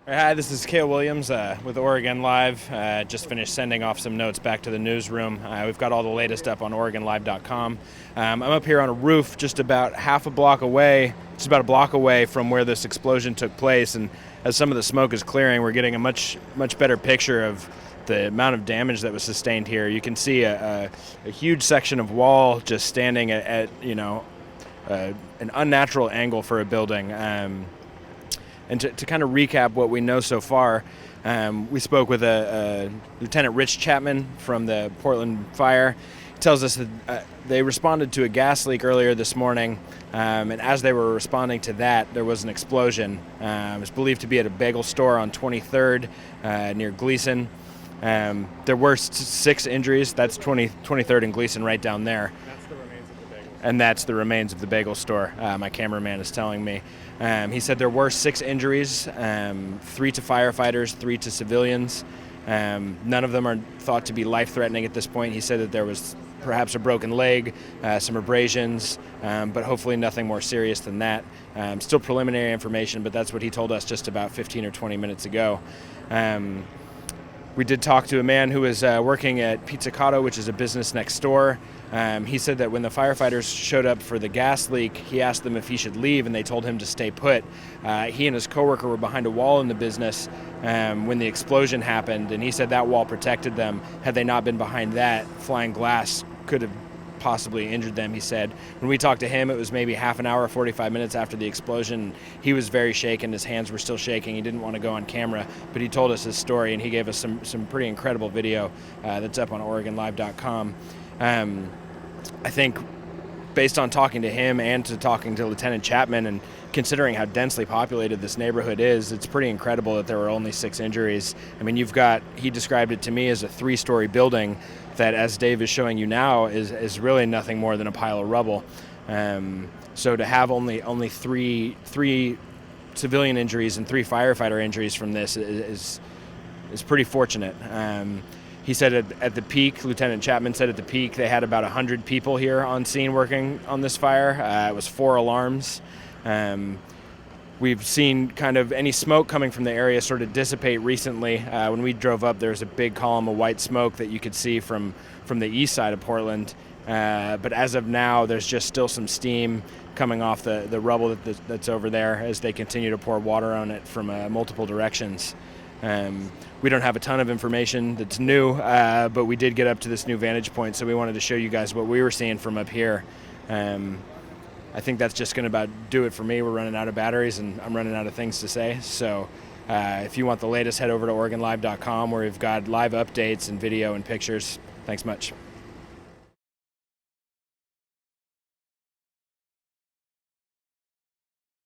Hi, this is Kale Williams with Oregon Live. Just finished sending off some notes back to the newsroom. We've got all the latest up on OregonLive.com. I'm up here on a roof just about a block away from where this explosion took place, and as some of the smoke is clearing, we're getting a much better picture of the amount of damage that was sustained here. You can see a huge section of wall just standing at an unnatural angle for a building. And to kind of recap what we know so far, we spoke with Lieutenant Rich Chapman from the Portland Fire. He tells us that they responded to a gas leak earlier this morning, and as they were responding to that, there was an explosion. It was believed to be at a bagel store on 23rd near Gleason. There were 6 injuries. That's 23rd and Gleason right down there. And that's the remains of the bagel store, my cameraman is telling me. He said there were 6 injuries, 3 to firefighters, 3 to civilians. None of them are thought to be life-threatening at this point. He said that there was perhaps a broken leg, some abrasions, but hopefully nothing more serious than that. Still preliminary information, but that's what he told us just about 15 or 20 minutes ago. We did talk to a man who was working at Pizzicato, which is a business next door. He said that when the firefighters showed up for the gas leak, he asked them if he should leave, and they told him to stay put. He and his coworker were behind a wall in the business when the explosion happened, and he said that wall protected them. Had they not been behind that, flying glass could have possibly injured them, he said. When we talked to him, it was maybe half an hour, 45 minutes after the explosion. He was very shaken. His hands were still shaking. He didn't want to go on camera, but he told us his story, and he gave us some pretty incredible video that's up on OregonLive.com. I think based on talking to him and talking to Lieutenant Chapman and considering how densely populated this neighborhood is, it's pretty incredible that there were only 6 injuries. I mean, he described it to me as a 3-story building that, as Dave is showing you now, is really nothing more than a pile of rubble. So to have only three civilian injuries and 3 firefighter injuries from this is pretty fortunate. He said at the peak, Lieutenant Chapman said at the peak, they had about 100 people here on scene working on this fire. It was 4 alarms. We've seen kind of any smoke coming from the area sort of dissipate recently. When we drove up, there was a big column of white smoke that you could see from the east side of Portland. But as of now, there's just still some steam coming off the rubble that's over there as they continue to pour water on it from multiple directions. We don't have a ton of information that's new, but we did get up to this new vantage point, so we wanted to show you guys what we were seeing from up here. I think that's just going to about do it for me. We're running out of batteries, and I'm running out of things to say. So if you want the latest, head over to OregonLive.com, where we've got live updates and video and pictures. Thanks much.